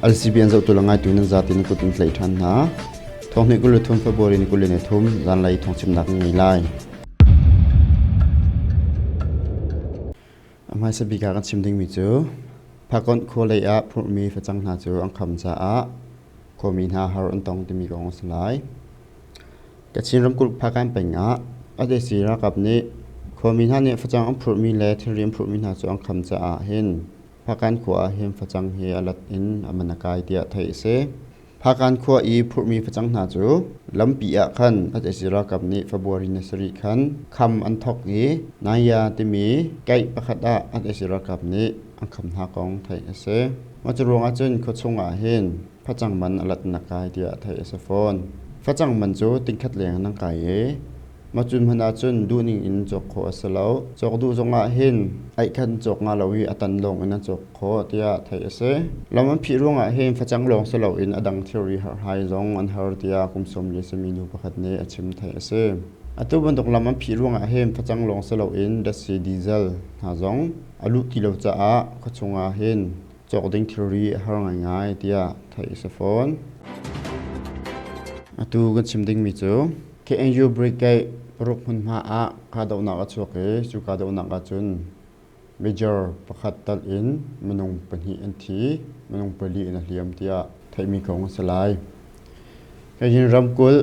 LCBN zo tulangai tunin zatin kutin tlai than na thong ni kul thum February ni kulene thum zan lai thong chim nak ngai lai amai se bika kan chimding mi chu phakon kholei a phur mi phachang na chu ang kham cha a komi na har an tong ti mi gong slai ka chinram kul phakan penga ade sira kapni komi na ne phachang ang phur mi le thirim phur mi na chu ang kham cha a hin phakan khwa hem phachang he alat in amanakai tia thai se phakan khwa I phur mi phachang na chu lampi a khan ade sira kapni February nasari khan kham an thok ni naya ti mi kai pakhata ade sira kapni ang kham na kong thai se ma chu ronga chen kho chunga hin phachang man alat nakai tia thai se phone phachang man chu tingkhat leng nang kai e machun hana chun duning in chok kho asalo chok du zonga hin ai khan chok nga lawi atan long in chok kho tia thai ase lamam phi ronga hin phachang long salo in adang theory har hai zong an har tia kumsom le seminu pakhat ne achim thai ase atu bandok lamam phi ronga hin phachang long salo in da si diesel ha zong alu kilo cha a khachunga hin chok ding theory har ngai tia thai ase phone atu gan chimding mi chu KNU brigade Ruk hun ma a kadaw na ka chuke chu kadaw na ka chun major pakhat tal in manung panhi an thi manung pali in hliam tia thaimi kong salai kajin ramkul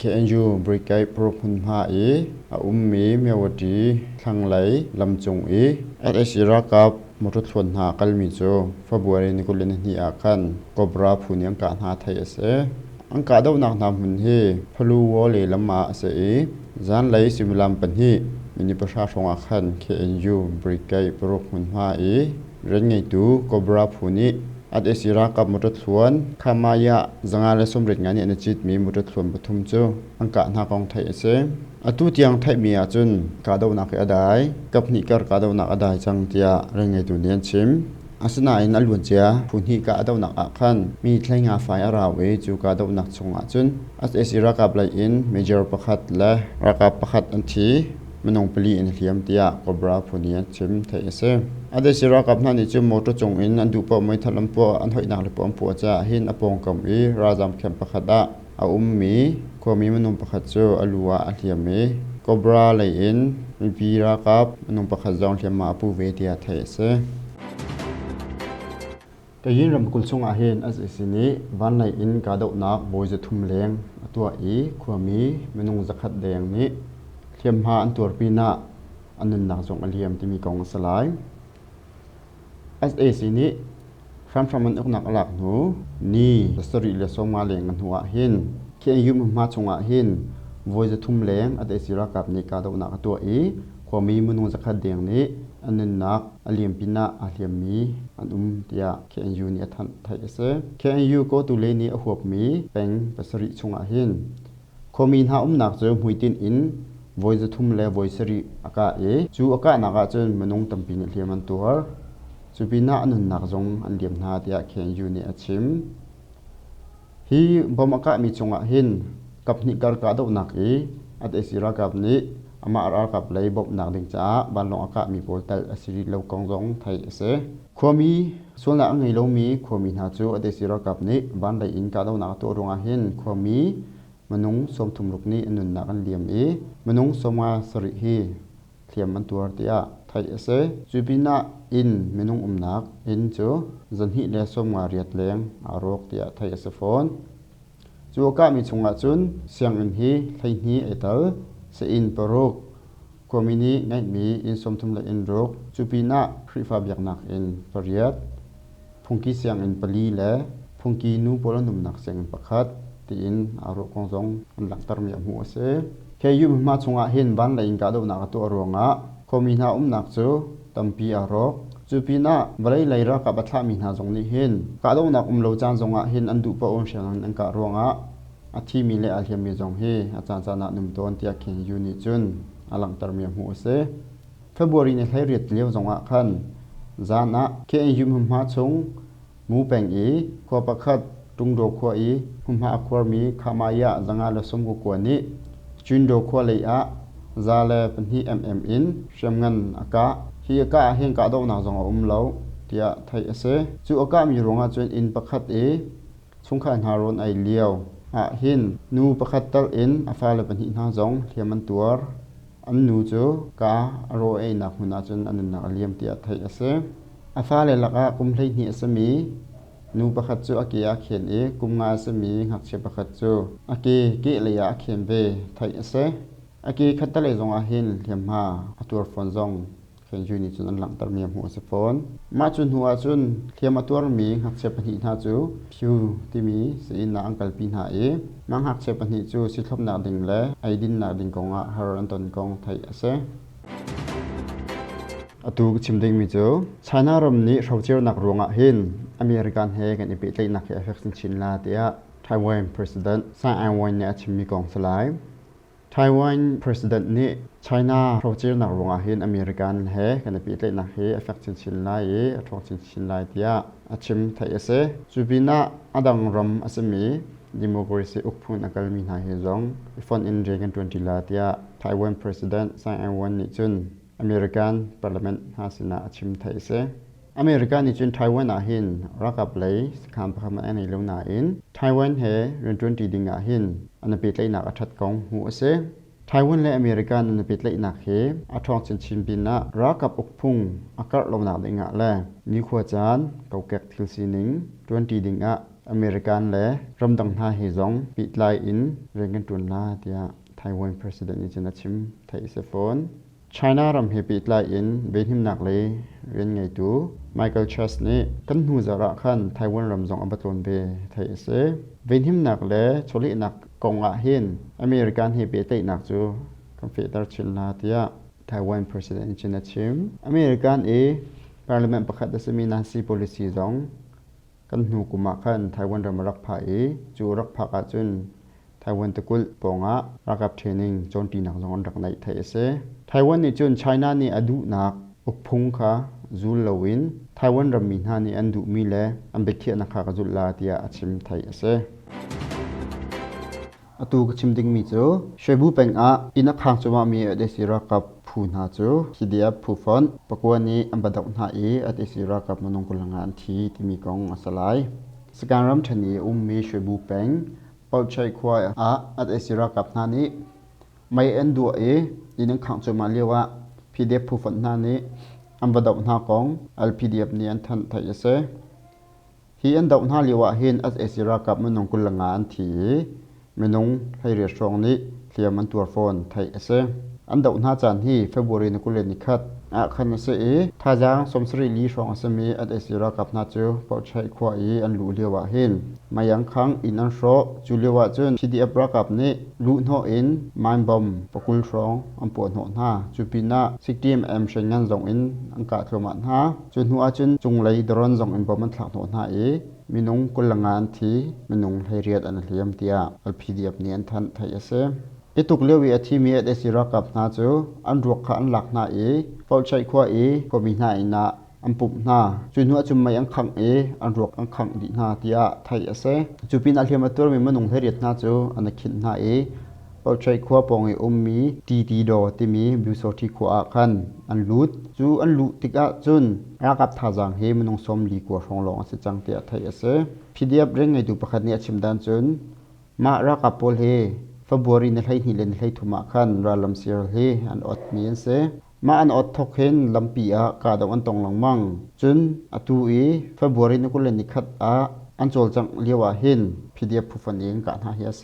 KNU brigade Ruk hun ma e a ummi mewati thanglai lamchung e at asira kap motor thon ha kalmi chu February ni kulen ni a khan cobra phuniang ka na thai ase ang kadaw na nam hun he phlu wo le lama ase e zan lai simulam panhi mini pasha songa khan KNU brigade Ruk hun ma e ren ngai tu cobra phuni at esira kap motor thon khamaya zanga le somret ngani an chit mi motor thon pathum chu angka na kong thai ase atu tiang thai mi a chun kadaw na ke adai kapni kar kadaw na adai chang tia ren ngai tu nian chim asna in alun chia phunhi ka adaw nak a khan mi thlainga fai ara we chu ka daw nak chunga chun as esira ka blai in major pakhat la raka pakhat an thi manong pali in hliam tia cobra phunia chim thai ase ade sira ka phna ni chu motor chung in an du pa moi thalam po an hoi nak le po am po cha hin apong kam I rajam khem pakhada a ummi khomi manong pakhat chu aluwa a hliam e cobra lai in mi pira ka manong pakhat jong hliam ma pu ve tia thai ase kayin ram kulchung a hen as isini van lai in ka dau na boize thum leng atwa I khwami menung zakhat deng ni thiam ha an tur pina anun na jong aliam timi kong salai as isini from an uknak alak nu ni story le songma leng an huwa hin ke yum ma chunga hin boize thum leng ade sira kap ni ka dau na atwa I khwami menung zakhat deng ni anun nak aliam pina aliam mi anum tia KNU ni athan thai ase KNU ko tu le ni a huap mi peng pasari chunga hin khomin ha nak chu muitin in voice thum le voicery aka e chu aka naga chun manung tampi ni hliam an tur chu pina anun nak jong an liam na tia KNU ni achim hi bomaka mi chunga hin kapni kar ka do nak e at esira kapni ama ar kap lei bop nak ding cha ban long aka mi portal asiri lo kong jong thai ase khomi solna angai lo mi khomi na chu ade sira kap ni ban lai in ka do na to ronga hin khomi manung som thum luk ni anun na kan liam e manung soma sari hi thiam an tur tia thai ase chupina in manung umnak in chu zanhi le som nga riat leng arok tia thai ase phone chu ka mi chunga chun siang in hi thai ni etal se in parok komini ngai mi in somthum la in rok chupina free fa byak nak in pariat phungki siang in pali le phungki nu polanum nak seng pakhat ti in aro kongjong an laktar mi amu ase KU ma chunga hin ban la in ka do na to ronga komina nak chu tampi arok chupina balai laira ka batha mi na jong ni hin ka do na lo chan jonga hin an du pa om shan an ka ronga athi mi le alhiam mi jong he acha cha na num ton tia KNU ni chun alang tar mi mu se February ni thlai riat leo zonga khan zana KNU ma chung mu peng e ko pakhat tung do kho e ma akwar mi khamaya zanga la som ko ni chun do kho le a zale panhi in shamngan aka hi ka hen ka do na zong lo เตียไทยเสจูอากามีรงอาจนอินประคัดสงขานหารอนไอเลียวหินนูประคัดตัลอินอาฟาเลบันหินหาจงเทียมันตัวอันนูจูกาโรเอนักหุนาจนอันนักเลียมเตียไทยเสอาฟาเลลักกุมเลหิสมีนูประคัดจูอากีอาเขียนกุมงาสมีหักเชประคัดจูอากีกิเลยอาเขียนเวไทยเสอากีคัดตะเลยจงอาหินเทียมหาตัวฟอนจงเขียนจูนี่จนอันหลังตรมีหัวสฟอนมาจนหัวจนเทียมตัวมีหักเชปหินหาจูผิวที่มีสีนาอังกฤษปีหามังหักเชปหินจูสิทบนาดิงและไอดินนาดิงกงอาฮารันตันกงไทยเสตูชิมดิงมิจูไชน่ารมนี้เราเจอนักรวงหินอเมริกันเฮกันอีปีเลยนักเอฟเฟกต์ชินลาเตียไต้หวันประธานสร้างไอวันเนี่ยชิมมีกองสลายไต้หวันประธานนี้ไชน่าเราเจอนักรวงหินอเมริกันเฮกันอีปีเลยนักเอฟเฟกต์ชินลายทองชินลายเตียชิมไทยเสจูบินาอดังรำอสมีดิโมกราซีอุกพุนอักลมีนาเฮจงฟอนอินเจกัน20ลาเตียไต้หวันประธานสร้างไอวันนี้จุนอเมริกันพาร์ลิเมนต์หาสินาชิมไทยเสอเมริกันนี่จนไต้หวันหินรักกับเลยสคามพม่าในลงนาอินไต้หวันเฮเรื่อง20ดิ่งหินอันเป็นเลยนักอัฐกองหัวเสไต้หวันและอเมริกันอันเป็นเลยนักเฮอัฐองชิมบินารักกับอุกพุงอากาศลงนาดิ่งแลนิขวจานเกาเกตทิลซีนิง20ดิ่งอเมริกันและรำดังท่าเฮจงปิดไลอินเรื่องกันตุนลาเดียไต้หวันประธานนี่จะนัดชิมไทยเสฟอนChina รำเฮปิดไลอินเบนหิมนักเลยเรียนไงตัวไมเคิลชัสนี่กันหูจาระขันไต้หวันรำจงอับตนเบไทยเสเบนหิมนักเลยชลินักกงอาหินอเมริกันเฮปิดไลนักจูคอนเฟเดเรชันลาเตียไต้หวันประธานจินชิมอเมริกันพาร์ลิเมนต์ประกาศดัชมีนาซี policy จงกันหูกุมาขันไต้หวันรำรักพายจูรักพักอาจุนไต้หวันตะกุลปงะรักกับเทรนนิ่งจนตีนักจงรักในไทยเสไต้หวันนี่จนไชน่านี่อดุนักอุกพุงค่ะจูลวินไต้หวันรำมินฮานี่อันดุมีเลอันเบคีนักขากจุลลาตียอาชิมไทยเสอตูกชิมดิงมิจูช่วยบุเป็นอินักขางจมามีอเดสิรักกับผู้นาจูฮิเดียผู้ฟอนปกวนนี้อันบัดดนาอเดสิรักกับมนุษย์กุลงานที่มีกองอาสลายสการรำชนีมีช่วยบุเป็นเป่าใช้ควายอเดสิรักกับนานี้ไม่เอ็นดูอินักขังจะมาเรียกว่า PDF ผู้ฝันนานี้อันบัดดนาของ LPDF นี้อันทันไทยเสฮีอันดับนาเรียกว่าเห็นเอสิรักกับมนุษย์กุลงานที่มนุษย์ให้เรียกช่องนี้เทียมมันตัวโฟนไทยเสอันดับนาจานที่เฟบรุยนกุลนิคัดคันเสท่าจางสมศรีลีช่องสมีเอสิรักกับนาจูปอใช้ควายอันรู้เรียกว่าเห็นมายังครั้งอินอันโชจูเรียกว่าจน PDF รักกับนี้รู้หัวอินมันบอมปกุลช่องอันปวดหัวหน้าจูปีน่า60mm ใช้งานส่งอินอังกาทรมันหาจนหัวจนจงเลยดรอนส่งอินบอมมันถลักหัวหน้ามีนุ่งกุลงานที่มีนุ่งให้เรียดอันเลียมเตีย LPDF นี้อันทันไทยเสตุกเลี้ยววิธีมีเอสิรักกับนาจูอันรักขันหลักนาเฝ้าใช้ขวาก็มีนานาอันปุ่มนาจุนหัวจุ่มไม่ยังขังอันรักอันขังดีนาเตียไทยเสจูปินอัลเทียมตัวมีมันนุ่งให้เรียดนาจูอันขินนาเฝ้าใช้ขวาปองมีดีดอที่มีบิวโซที่ขวาขันอันลุดจูอันลุติกะจุนรักกับท่าจังเฮมันนุ่งสมดีกว่าของหลงสิจังเตียไทยเสพีดีเอฟเร่งไงดูประคันนี้ชิมดันจุนมารักกับโพลเฮฟบรินให้หิเลนให้ทุมาขันราลัมเซียร์เฮอันอดมีนเซมาอันอดทกเห็นลำปีกาดอันตองหลังมังจนอตูฟบรินกุเลนิคัดอันโจลจังเลียวเห็นพีดีเอฟผู้ฟันเองการหาเฮเซ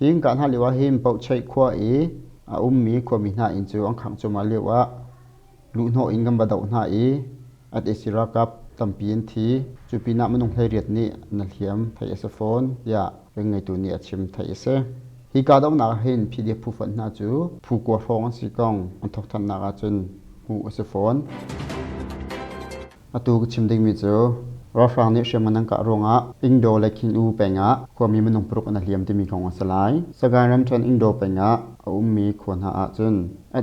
หิงการหาเลียวเห็นเป่าใช้ขวามีขวามีหน้าอินจูอังขังจมาเลียวลุนโฮอิงกับบดาวหน้าอัดเอสิรักับตัมปีนทีจูปีนามันนุ่งให้เรียดนี้นัลเฮียมไทยเอสโฟนยาเป็นไงตัวนี้ชิมไทยเซฮีกาดองนักเห็นพีดีผู้ฝันนาจูผู้กวาดฟองสิกองอันทกทันนักจนหูเอสโฟนอตูกชิมดิงมิจูรอฟังนี้เชื่อมันนังกะรงอิงโดเล็กหินอูเปงความมีมันนุ่งปรุกอันเลียมที่มีของสลายสกายรัมชันอิงโดเปงมีควรหาจน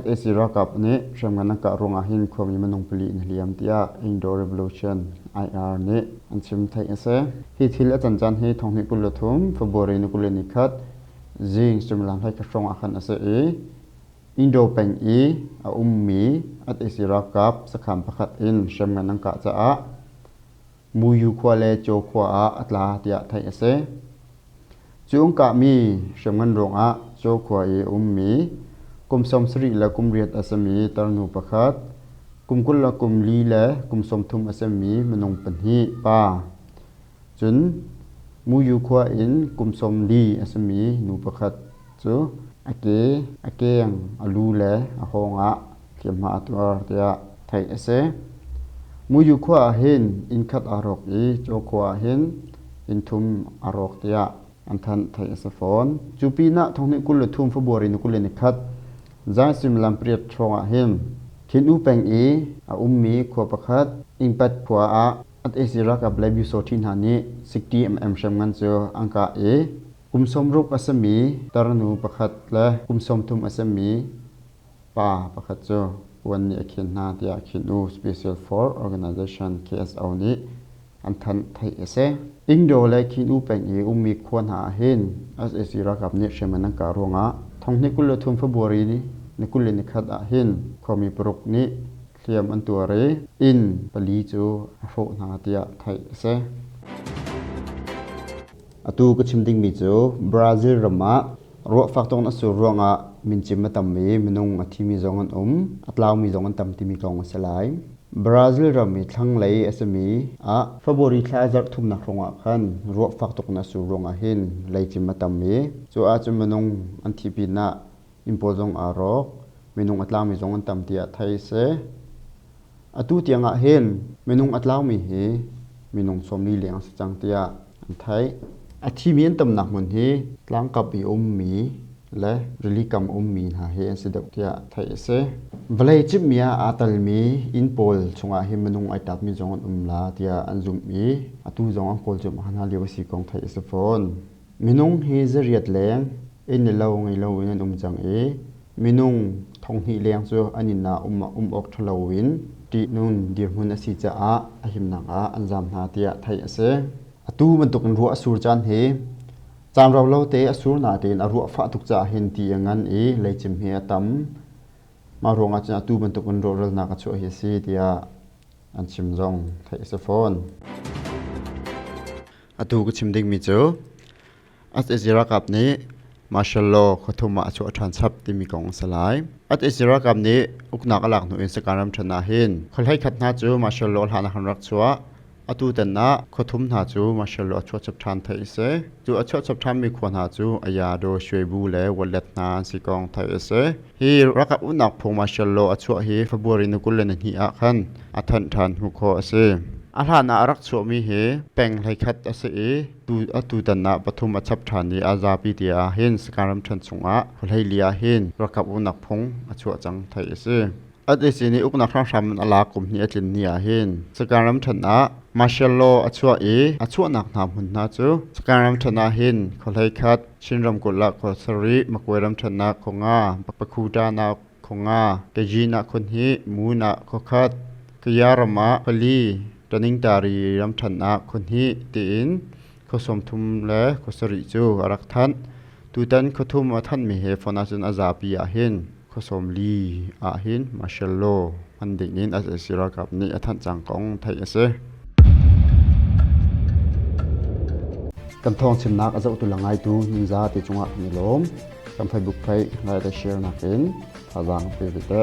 เอสิรักับนี้เชื่อมันนังกะรงหินความมีมันนุ่งปลีอันเลียมที่อิงโดเรวิลูชันIR นี้อันชิมไทยเสฮีทิลจันให้ทองนิกุลทุมฟบรินุกุลนิคัดจิงสมลังให้กระทรวงอาคารเสอินโดเป็นมีอัดเอสิรักับสขามประคัดอินเชื่อมันนังกะจะ มูยูควาเลโจควาอัตลาเตียไทยเสจุงกะมีเชมันรงอะโจความีกุมสมสรีและกุมเรียดอสมีตรนูประคัดกุมกุลละกุมลีและกุมสมทุมอสมีมนงปัญหีป้าจุนมูยูควากุมสมลีอสมีนูประคัดจูอเกงอลูและอหงะเขียมหาตัวเตียไทยเสมูยูควาอินคัดอารอกโจควาอินทุมอารอกเตียอันทันไทยเสฟอนจูปีนะทงนิกุลทุมฟบวรินุกุลนิคัดจายซิมลัมเปรียดทรงขินอุเป็งมีขวบประคัดอิงปัดขวาอัดเอซิรักกับเลบิโซทินหานี60 mmชมงันเจออังกากุมสมรูปอสมีตรนูประคัดและกุมสมทุมอสมีป่าประคัดเจอวันนี้ขินนาเดียขินอู Special Force Organization KSO นี้อันทันไทยเสอิงโดและขินอูเป็งมีควรหาอัดเอซิรักกับเนี่ยเชมันนังการงทองนิกุลทุมฟบวรีนี้นิกุลนิคัดความมีปรุกนี้เทียมอันตัวเรปลีจูโฟนาเตียไทยเสอตูก็ชิมดิ้งมีจูบราซิลรมารัวฟักตรงนั้นสู่รวงมินจิมตัมมีมินุงที่มีจงอันอัตลาวมีจงอันตัมที่มีกองสลายบราซิลรามีทั้งเลยสมีฟบวรีคลาจัดทุ่มนักรองขันรัวฟักตรงนั้นสู่รวงเลยจิมตัมมีจูอาจจะมินุงอันที่ปีน่าอิมโพซงอารอกมินุงอัตลาวมีจงอันตัมเตียไทยเสอตูเตียงมินุงอัตลาวมีมินุงสมลีเลียงสังเตียอันไทยที่มีอันตำหนักมันหลังกับมีและริลิกรรมมีหาอันสิดอกเตียไทยเสเวลาจิบมีอาตัลมีอินโพลชงมินุงไอตัดมีจงอันลาเตียอันจุมมีอตูจงอันโพลจุมหันหาเลียวสิกองไทยเสฟอนมินุงเจริญแรงเลวไงเลวนันจังมินุงทองหีเลียงจูอันนี้น่าอกทลาวินตีนุนเดียร์มุนสิจ้าหิมนังอันจำนาเตียไทยเสอตูมันตุกันรัวสูรจันจามเราเล่าเตอสูรนาเตนรัวฟ้าตุกจ่าเห็นตีงั้นเลยจิมเฮียตั้มมาโรงอาจารย์ตูมันตุกันรัวเรนักช่วยเฮซีเตียอันชิมจงไทยเสฟอนอตูก็ชิมดิ้งมิจูอัตเอจิรักกับนี้มาชลโลขทุมาช่วยทานซับที่มีกองสลายอัตเอจิรักกับนี้อุกนักหลักหน่วยสการรำชนะเห็นคนให้ขัดหน้าจูมาชลโลหานักรักชัวอตูแต่นะขทุมหาจูมาชลโลช่วยจับทานไทยเสจูช่วยจับทานมีควรหาจูอายาโดช่วยบูเลวเล็ดนานสิกองไทยเสฮีรักอุนักพงมาชลโลช่วยฮีฟบรินุกุลเลนฮีอาคันอัทันทันหุโคเสอาหารนารักชัวมีแปงให้คัดเสตูตันนาปฐุมชับฐานีอาซาปีเดียสการมชันสงะคนให้เลียรักอุนักพงชัวจังไทยเสอัดสินีอุกนักทั้งสามอลากลุ่มนี้จินเนียสการมชันมาเชลโลชัวนักนามหุ่นนาจูสการมชันคนให้คัดชินรำกุลขอสรีมักเวรมชันนาคงปะคูดานาคงเกจีนาคนฮีมูนาขคัดกยารมาพลีตอนนี้ตารีรำชันนาคนที่ตีนเขาสมทุมและเขาสริจูรักท่านตูตันเขาทุมว่าท่านมีฟอนาจนอาซาปีเขาสมลีมาเชลโลมันดิ่งนี้อาจจะสิรักับนี่ท่านจังกองไทยเสกันทองชิมนักอาจจะตุลังไงตูนินจาติจงอักนิลมกันไฟบุกไฟไลท์แชร์นักเองทาจังไปวิเต